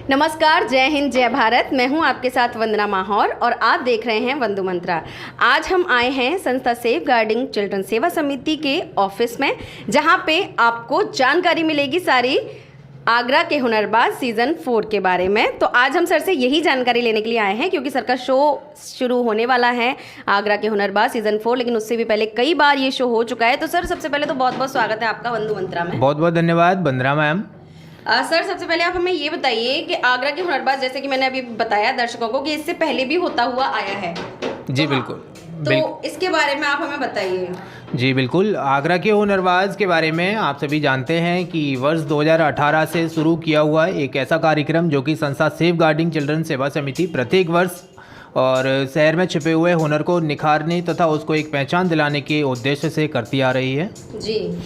नमस्कार, जय हिंद, जय भारत। मैं हूं आपके साथ वंदना माहौर और आप देख रहे हैं वंदु मंत्रा। आज हम आए हैं संस्था सेफ गार्डिंग चिल्ड्रन सेवा समिति के ऑफिस में, जहां पे आपको जानकारी मिलेगी सारी आगरा के हुनरबाज सीज़न 4 के बारे में। तो आज हम सर से यही जानकारी लेने के लिए आए हैं, क्योंकि सर का शो शुरू होने वाला है आगरा के हुनरबाज सीज़न 4, लेकिन उससे भी पहले कई बार ये शो हो चुका है। तो सर, सबसे पहले तो बहुत बहुत स्वागत है आपका वंदु मंत्रा में। बहुत बहुत धन्यवाद वंदना मैम। सर, सबसे पहले आप हमें ये बताइए कि आगरा के हुनरबाज, जैसे कि मैंने अभी बताया दर्शकों को, कि इससे पहले भी होता हुआ आया है। जी बिल्कुल। तो इसके बारे में आप हमें बताइए। जी बिल्कुल। आगरा के हुनरबाज के बारे में आप सभी जानते हैं कि वर्ष 2018 से शुरू किया हुआ एक ऐसा कार्यक्रम जो कि संस्था सेफ गार्डिंग चिल्ड्रन सेवा समिति प्रत्येक वर्ष और शहर में छिपे हुए हुनर को निखारने तथा उसको एक पहचान दिलाने के उद्देश्य से करती आ रही है। जी।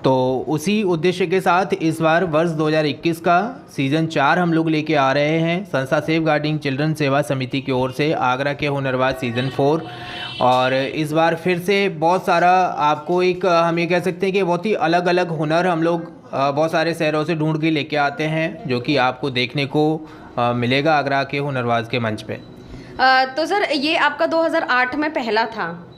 तो उसी उद्देश्य के साथ इस बार वर्ष 2021 का सीज़न 4 हम लोग लेके आ रहे हैं संस्था सेफ गार्डिंग चिल्ड्रन सेवा समिति की ओर से आगरा के हुनरबाज सीज़न 4। और इस बार फिर से बहुत सारा आपको एक हम ये कह सकते हैं कि बहुत ही अलग अलग हुनर हम लोग बहुत सारे शहरों से ढूंढ के लेके आते हैं, जो कि आपको देखने को मिलेगा आगरा के हुनरबाज के मंच पे। तो सर, ये आपका 2008 में पहला था,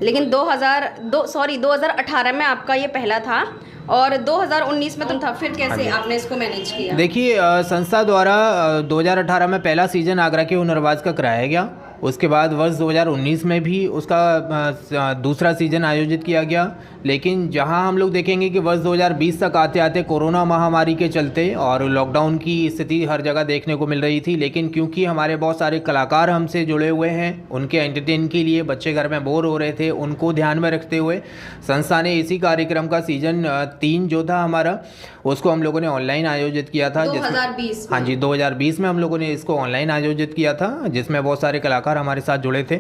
लेकिन 2018 में आपका ये पहला था और 2019 में तो था। फिर कैसे आपने इसको मैनेज किया? देखिए, संस्था द्वारा 2018 में पहला सीज़न आगरा के हुनरबाज का कराया गया। उसके बाद वर्ष 2019 में भी उसका दूसरा सीज़न आयोजित किया गया। लेकिन जहां हम लोग देखेंगे कि वर्ष 2020 तक आते आते कोरोना महामारी के चलते और लॉकडाउन की स्थिति हर जगह देखने को मिल रही थी, लेकिन क्योंकि हमारे बहुत सारे कलाकार हमसे जुड़े हुए हैं, उनके एंटरटेन के लिए बच्चे घर में बोर हो रहे थे, उनको ध्यान में रखते हुए संस्था ने इसी कार्यक्रम का सीज़न 3 जो था हमारा, उसको हम लोगों ने ऑनलाइन आयोजित किया था। 2020 हाँ जी, 2020 में हम लोगों ने इसको ऑनलाइन आयोजित किया था, जिसमें बहुत सारे कलाकार हमारे साथ जुड़े थे।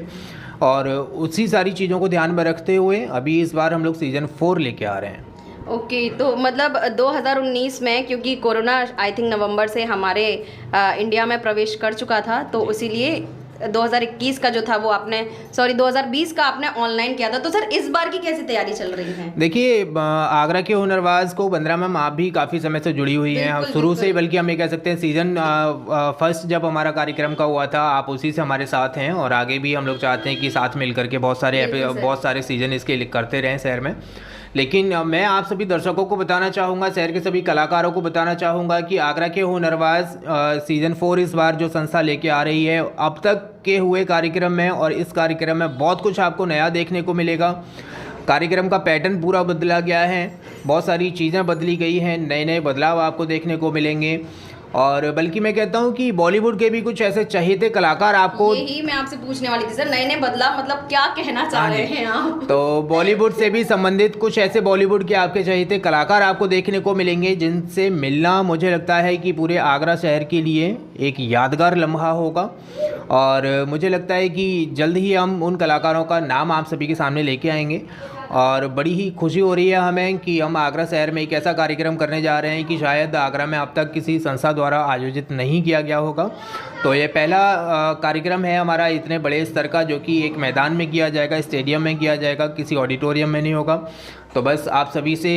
और उसी सारी चीज़ों को ध्यान में रखते हुए अभी इस बार हम लोग सीज़न 4 लेके आ रहे हैं। ओके। तो मतलब 2019 में, क्योंकि कोरोना आई थिंक नवंबर से हमारे इंडिया में प्रवेश कर चुका था, तो इसीलिए 2021 का जो था वो आपने 2020 का आपने ऑनलाइन किया था। तो सर, इस बार की कैसी तैयारी चल रही है? देखिए, आगरा के हुनरबाज को वंदना मैम आप भी काफ़ी समय से जुड़ी हुई हैं, शुरू से, बल्कि हम ये कह सकते हैं सीज़न फर्स्ट जब हमारा कार्यक्रम का हुआ था, आप उसी से हमारे साथ हैं और आगे भी हम लोग चाहते हैं कि साथ मिल करके बहुत सारे सीज़न इसके करते रहें शहर में। लेकिन मैं आप सभी दर्शकों को बताना चाहूँगा, शहर के सभी कलाकारों को बताना चाहूँगा कि आगरा के हुनरबाज सीज़न 4 इस बार जो संस्था लेके आ रही है, अब तक के हुए कार्यक्रम में और इस कार्यक्रम में बहुत कुछ आपको नया देखने को मिलेगा। कार्यक्रम का पैटर्न पूरा बदला गया है, बहुत सारी चीज़ें बदली गई हैं, नए नए बदलाव आपको देखने को मिलेंगे। और बल्कि मैं कहता हूँ कि बॉलीवुड के भी कुछ ऐसे चहेते कलाकार आपको, यही मैं आपसे पूछने वाली थी सर, नए नए बदलाव मतलब क्या कहना चाह रहे हैं आप? तो बॉलीवुड से भी संबंधित कुछ ऐसे बॉलीवुड के आपके चहेते कलाकार आपको देखने को मिलेंगे, जिनसे मिलना मुझे लगता है कि पूरे आगरा शहर के लिए एक यादगार लम्हा होगा। और मुझे लगता है कि जल्द ही हम उन कलाकारों का नाम आप सभी के सामने लेके आएंगे। और बड़ी ही खुशी हो रही है हमें कि हम आगरा शहर में एक ऐसा कार्यक्रम करने जा रहे हैं कि शायद आगरा में अब तक किसी संस्था द्वारा आयोजित नहीं किया गया होगा। तो ये पहला कार्यक्रम है हमारा इतने बड़े स्तर का, जो कि एक मैदान में किया जाएगा, स्टेडियम में किया जाएगा, किसी ऑडिटोरियम में नहीं होगा। तो बस आप सभी से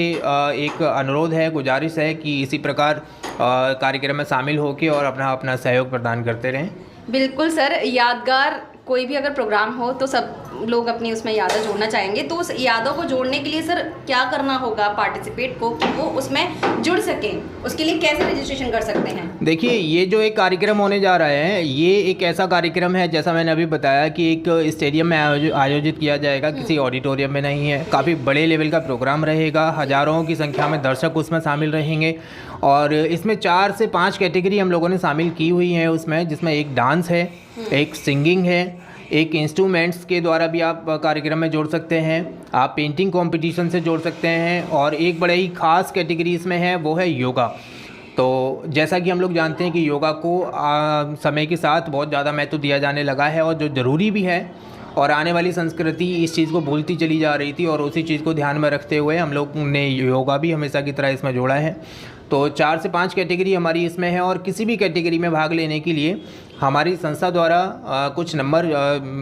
एक अनुरोध है, गुजारिश है कि इसी प्रकार कार्यक्रम में शामिल होकर और अपना सहयोग प्रदान करते रहें। बिल्कुल सर, यादगार कोई भी अगर प्रोग्राम हो तो सब लोग अपनी उसमें यादें जोड़ना चाहेंगे। तो उस यादों को जोड़ने के लिए सर क्या करना होगा पार्टिसिपेट को, कि वो उसमें जुड़ सकें? उसके लिए कैसे रजिस्ट्रेशन कर सकते हैं? देखिए, ये जो एक कार्यक्रम होने जा रहा है, ये एक ऐसा कार्यक्रम है, जैसा मैंने अभी बताया, कि एक स्टेडियम में आयोजित किया जाएगा, किसी ऑडिटोरियम में नहीं है। काफ़ी बड़े लेवल का प्रोग्राम रहेगा, हज़ारों की संख्या में दर्शक उसमें शामिल रहेंगे। और इसमें 4 से 5 कैटेगरी हम लोगों ने शामिल की हुई हैं उसमें, जिसमें एक डांस है, एक सिंगिंग है, एक इंस्ट्रूमेंट्स के द्वारा भी आप कार्यक्रम में जोड़ सकते हैं, आप पेंटिंग कंपटीशन से जोड़ सकते हैं, और एक बड़े ही खास कैटेगरी इसमें है, वो है योगा। तो जैसा कि हम लोग जानते हैं कि योगा को समय के साथ बहुत ज़्यादा महत्व दिया जाने लगा है, और जो ज़रूरी भी है, और आने वाली संस्कृति इस चीज़ को भूलती चली जा रही थी, और उसी चीज़ को ध्यान में रखते हुए हम लोग ने योगा भी हमेशा की तरह इसमें जोड़ा है। तो 4 से 5 कैटेगरी हमारी इसमें है, और किसी भी कैटेगरी में भाग लेने के लिए हमारी संस्था द्वारा कुछ नंबर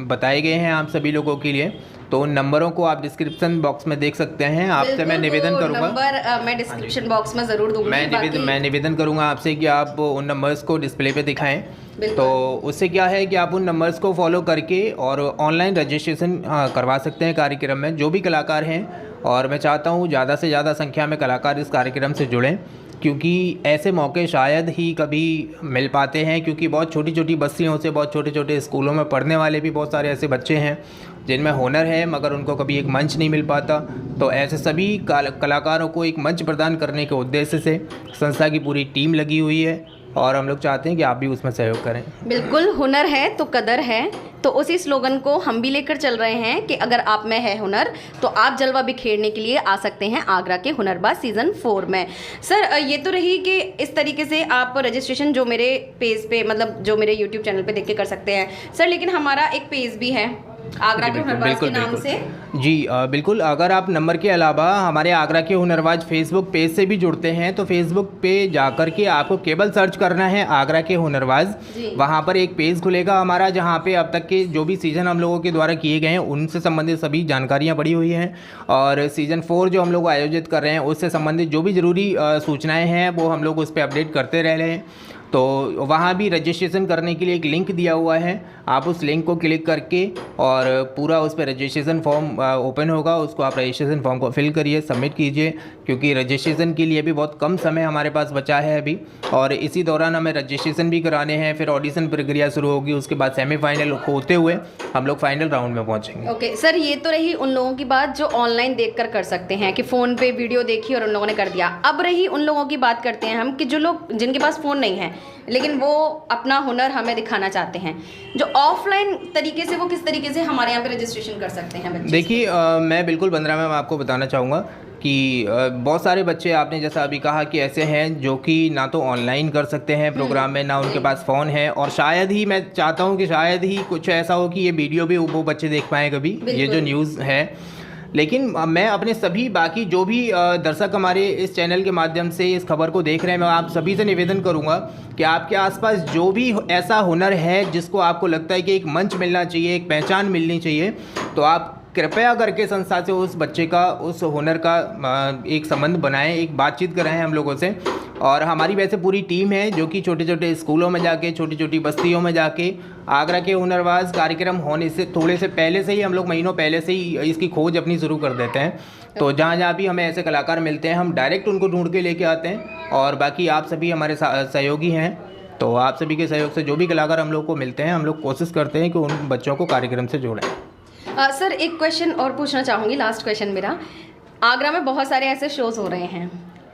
बताए गए हैं आप सभी लोगों के लिए, तो उन नंबरों को आप डिस्क्रिप्शन बॉक्स में देख सकते हैं। आपसे मैं निवेदन करूंगा, नंबर मैं डिस्क्रिप्शन बॉक्स में ज़रूर दूंगी। मैं निवेदन करूंगा आपसे कि आप उन नंबर्स को डिस्प्ले पे दिखाएं। तो उससे क्या है कि आप उन नंबर्स को फॉलो करके और ऑनलाइन रजिस्ट्रेशन करवा सकते हैं कार्यक्रम में जो भी कलाकार हैं। और मैं चाहता हूँ ज़्यादा से ज़्यादा संख्या में कलाकार इस कार्यक्रम से जुड़ें, क्योंकि ऐसे मौके शायद ही कभी मिल पाते हैं, क्योंकि बहुत छोटी छोटी बस्तियों से, बहुत छोटे छोटे स्कूलों में पढ़ने वाले भी बहुत सारे ऐसे बच्चे हैं जिनमें हुनर है मगर उनको कभी एक मंच नहीं मिल पाता। तो ऐसे सभी कलाकारों को एक मंच प्रदान करने के उद्देश्य से संस्था की पूरी टीम लगी हुई है और हम लोग चाहते हैं कि आप भी उसमें सहयोग करें। बिल्कुल, हुनर है तो कदर है, तो उसी स्लोगन को हम भी लेकर चल रहे हैं कि अगर आप में है हुनर तो आप जलवा बिखेरने के लिए आ सकते हैं आगरा के हुनरबाज सीज़न 4 में। सर ये तो रही कि इस तरीके से आप रजिस्ट्रेशन जो मेरे पेज पे, मतलब जो मेरे यूट्यूब चैनल पे देख के कर सकते हैं सर, लेकिन हमारा एक पेज भी है आगरा के हुनरबाज के नाम से। जी बिल्कुल, अगर आप नंबर के अलावा हमारे आगरा के हुनरबाज फेसबुक पेज से भी जुड़ते हैं तो फेसबुक पे जाकर के आपको केवल सर्च करना है आगरा के हुनरबाज। वहाँ पर एक पेज खुलेगा हमारा, जहाँ पे अब तक के जो भी सीज़न हम लोगों के द्वारा किए गए हैं उनसे संबंधित सभी जानकारियाँ पड़ी हुई हैं, और सीज़न 4 जो हम लोग आयोजित कर रहे हैं उससे संबंधित जो भी ज़रूरी सूचनाएँ हैं वो हम लोग उस पर अपडेट करते रह रहे हैं। तो वहाँ भी रजिस्ट्रेशन करने के लिए एक लिंक दिया हुआ है, आप उस लिंक को क्लिक करके और पूरा उस पर रजिस्ट्रेशन फॉर्म ओपन होगा, उसको आप रजिस्ट्रेशन फॉर्म को फिल करिए, सबमिट कीजिए, क्योंकि रजिस्ट्रेशन के लिए भी बहुत कम समय हमारे पास बचा है अभी, और इसी दौरान हमें रजिस्ट्रेशन भी कराने हैं। फिर ऑडिशन प्रक्रिया शुरू होगी, उसके बाद सेमीफाइनल होते हुए हम लोग फाइनल राउंड में पहुँचेंगे। ओके सर, ये तो रही उन लोगों की बात जो ऑनलाइन देख कर सकते हैं कि फ़ोन पे वीडियो देखी और उन लोगों ने कर दिया। अब रही उन लोगों की बात करते हैं हम कि जो लोग जिनके पास फ़ोन नहीं है लेकिन वो अपना हुनर हमें दिखाना चाहते हैं, जो ऑफलाइन तरीके से, वो किस तरीके से हमारे यहाँ पे रजिस्ट्रेशन कर सकते हैं बच्चे? देखिए मैं बिल्कुल वंदना मैम आपको बताना चाहूँगा कि बहुत सारे बच्चे, आपने जैसा अभी कहा कि ऐसे हैं जो कि ना तो ऑनलाइन कर सकते हैं प्रोग्राम में, ना उनके पास फ़ोन है, और शायद ही मैं चाहता हूँ कि शायद ही कुछ ऐसा हो कि ये वीडियो भी वो बच्चे देख पाएँ कभी, ये जो न्यूज़ है। लेकिन मैं अपने सभी बाकी जो भी दर्शक हमारे इस चैनल के माध्यम से इस खबर को देख रहे हैं, मैं आप सभी से निवेदन करूंगा कि आपके आसपास जो भी ऐसा हुनर है जिसको आपको लगता है कि एक मंच मिलना चाहिए, एक पहचान मिलनी चाहिए, तो आप कृपया करके संस्था से उस बच्चे का, उस हुनर का एक संबंध बनाएं, एक बातचीत कराएं हम लोगों से। और हमारी वैसे पूरी टीम है जो कि छोटे छोटे स्कूलों में जाके, छोटी छोटी बस्तियों में जाके आगरा के हुनरबाज कार्यक्रम होने से थोड़े से पहले से ही, हम लोग महीनों पहले से ही इसकी खोज अपनी शुरू कर देते हैं। तो जहाँ जहाँ भी हमें ऐसे कलाकार मिलते हैं हम डायरेक्ट उनको ढूंढ के लेके आते हैं, और बाकी आप सभी हमारे सहयोगी हैं, तो आप सभी के सहयोग से जो भी कलाकार हम लोग को मिलते हैं हम लोग कोशिश करते हैं कि उन बच्चों को कार्यक्रम से जोड़ें। सर एक क्वेश्चन और पूछना चाहूँगी, लास्ट क्वेश्चन मेरा। आगरा में बहुत सारे ऐसे शोज़ हो रहे हैं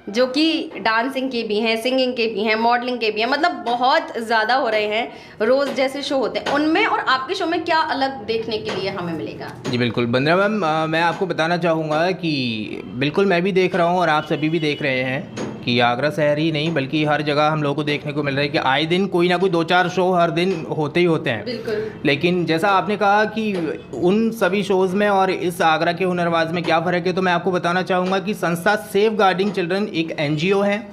जो कि डांसिंग के भी हैं, सिंगिंग के भी हैं, मॉडलिंग के भी हैं, मतलब बहुत ज़्यादा हो रहे हैं, रोज़ जैसे शो होते हैं, उनमें और आपके शो में क्या अलग देखने के लिए हमें मिलेगा? जी बिल्कुल वंदना मैम, मैं आपको बताना चाहूँगा कि बिल्कुल मैं भी देख रहा हूँ और आप सभी भी देख रहे हैं कि आगरा शहर ही नहीं बल्कि हर जगह हम लोगों को देखने को मिल रहा है कि आए दिन कोई ना कोई 2-4 शो हर दिन होते ही होते हैं। बिल्कुल। लेकिन जैसा आपने कहा कि उन सभी शोज़ में और इस आगरा के हुनरबाज में क्या फ़र्क है, तो मैं आपको बताना चाहूँगा कि संस्था सेफ गार्डिंग चिल्ड्रन एक NGO है,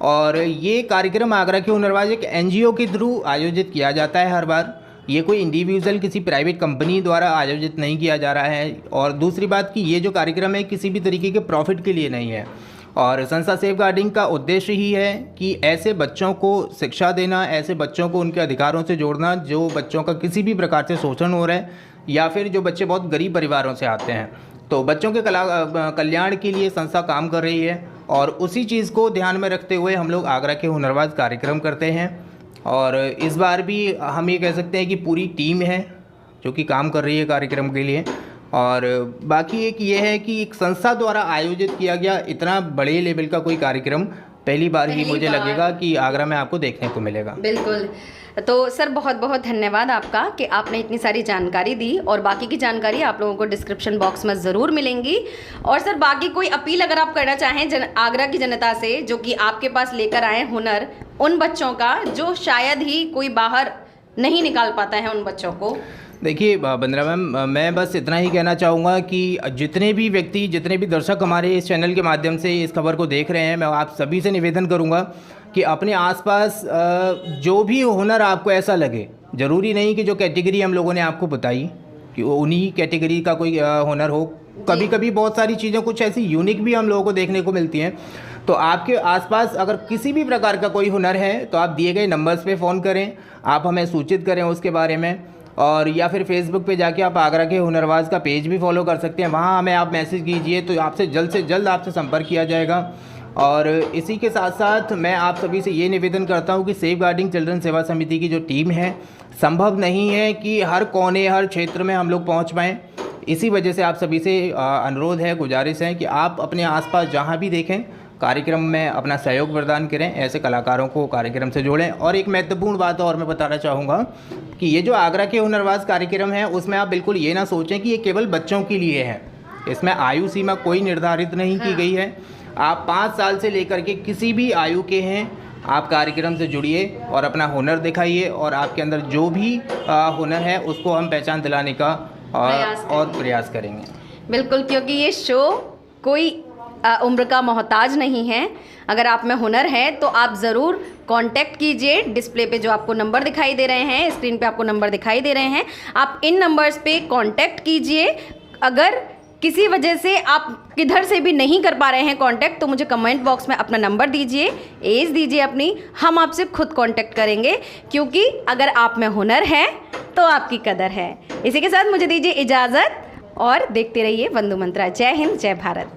और ये कार्यक्रम आगरा के हुनरबाज एक NGO के थ्रू आयोजित किया जाता है हर बार। ये कोई इंडिविजुअल किसी प्राइवेट कंपनी द्वारा आयोजित नहीं किया जा रहा है, और दूसरी बात कि ये जो कार्यक्रम है किसी भी तरीके के प्रॉफिट के लिए नहीं है, और संस्था सेफ गार्डिंग का उद्देश्य ही है कि ऐसे बच्चों को शिक्षा देना, ऐसे बच्चों को उनके अधिकारों से जोड़ना जो बच्चों का किसी भी प्रकार से शोषण हो रहा है, या फिर जो बच्चे बहुत गरीब परिवारों से आते हैं। तो बच्चों के कल्याण के लिए संस्था काम कर रही है, और उसी चीज़ को ध्यान में रखते हुए हम लोग आगरा के हुनरबाज कार्यक्रम करते हैं। और इस बार भी हम ये कह सकते हैं कि पूरी टीम है जो कि काम कर रही है कार्यक्रम के लिए। और बाकी एक ये है कि एक संस्था द्वारा आयोजित किया गया इतना बड़े लेवल का कोई कार्यक्रम पहली बार ही मुझे लगेगा कि आगरा में आपको देखने को मिलेगा। बिल्कुल। तो सर बहुत बहुत धन्यवाद आपका कि आपने इतनी सारी जानकारी दी, और बाकी की जानकारी आप लोगों को डिस्क्रिप्शन बॉक्स में ज़रूर मिलेंगी। और सर बाकी कोई अपील अगर आप करना चाहें आगरा की जनता से जो कि आपके पास लेकर आए हुनर, उन बच्चों का जो शायद ही कोई बाहर नहीं निकाल पाता है, उन बच्चों को। देखिए बंदना मैम, मैं बस इतना ही कहना चाहूँगा कि जितने भी व्यक्ति, जितने भी दर्शक हमारे इस चैनल के माध्यम से इस खबर को देख रहे हैं, मैं आप सभी से निवेदन करूँगा कि अपने आसपास जो भी हुनर आपको ऐसा लगे, ज़रूरी नहीं कि जो कैटेगरी हम लोगों ने आपको बताई कि वो उन्हीं कैटेगरी का कोई हुनर हो। कभी कभी बहुत सारी चीज़ें कुछ ऐसी यूनिक भी हम लोगों को देखने को मिलती हैं। तो आपके आसपास अगर किसी भी प्रकार का कोई हुनर है तो आप दिए गए नंबर्स पे फ़ोन करें, आप हमें सूचित करें उसके बारे में, और या फिर फेसबुक पे जाके आप आगरा के हुनरवाज का पेज भी फॉलो कर सकते हैं। वहाँ हमें आप मैसेज कीजिए तो आपसे जल्द आपसे संपर्क किया जाएगा। और इसी के साथ साथ मैं आप सभी से ये निवेदन करता हूँ कि सेफ गार्डिंग चिल्ड्रन सेवा समिति की जो टीम है, संभव नहीं है कि हर कोने, हर क्षेत्र में हम लोग पहुँच पाएँ। इसी वजह से आप सभी से अनुरोध है, गुजारिश है कि आप अपने आसपास जहाँ भी देखें कार्यक्रम में अपना सहयोग प्रदान करें, ऐसे कलाकारों को कार्यक्रम से जोड़ें। और एक महत्वपूर्ण बात और मैं बताना चाहूँगा कि ये जो आगरा के हुनरवाज कार्यक्रम है उसमें आप बिल्कुल ये ना सोचें कि ये केवल बच्चों के लिए है। इसमें आयु सीमा कोई निर्धारित नहीं की गई है। आप 5 साल से लेकर के किसी भी आयु के हैं, आप कार्यक्रम से जुड़िए और अपना हुनर दिखाइए, और आपके अंदर जो भी हुनर है उसको हम पहचान दिलाने का प्रयास करेंगे। बिल्कुल, क्योंकि ये शो कोई उम्र का मोहताज नहीं है। अगर आप में हुनर है तो आप ज़रूर कांटेक्ट कीजिए। डिस्प्ले पे जो आपको नंबर दिखाई दे रहे हैं, स्क्रीन पे आपको नंबर दिखाई दे रहे हैं, आप इन नंबर्स पे कांटेक्ट कीजिए। अगर किसी वजह से आप किधर से भी नहीं कर पा रहे हैं कांटेक्ट, तो मुझे कमेंट बॉक्स में अपना नंबर दीजिए, एज दीजिए अपनी, हम आपसे खुद कांटेक्ट करेंगे, क्योंकि अगर आप में हुनर है तो आपकी कदर है। इसी के साथ मुझे दीजिए इजाज़त और देखते रहिए वंदु मंत्रा। जय हिंद, जय भारत।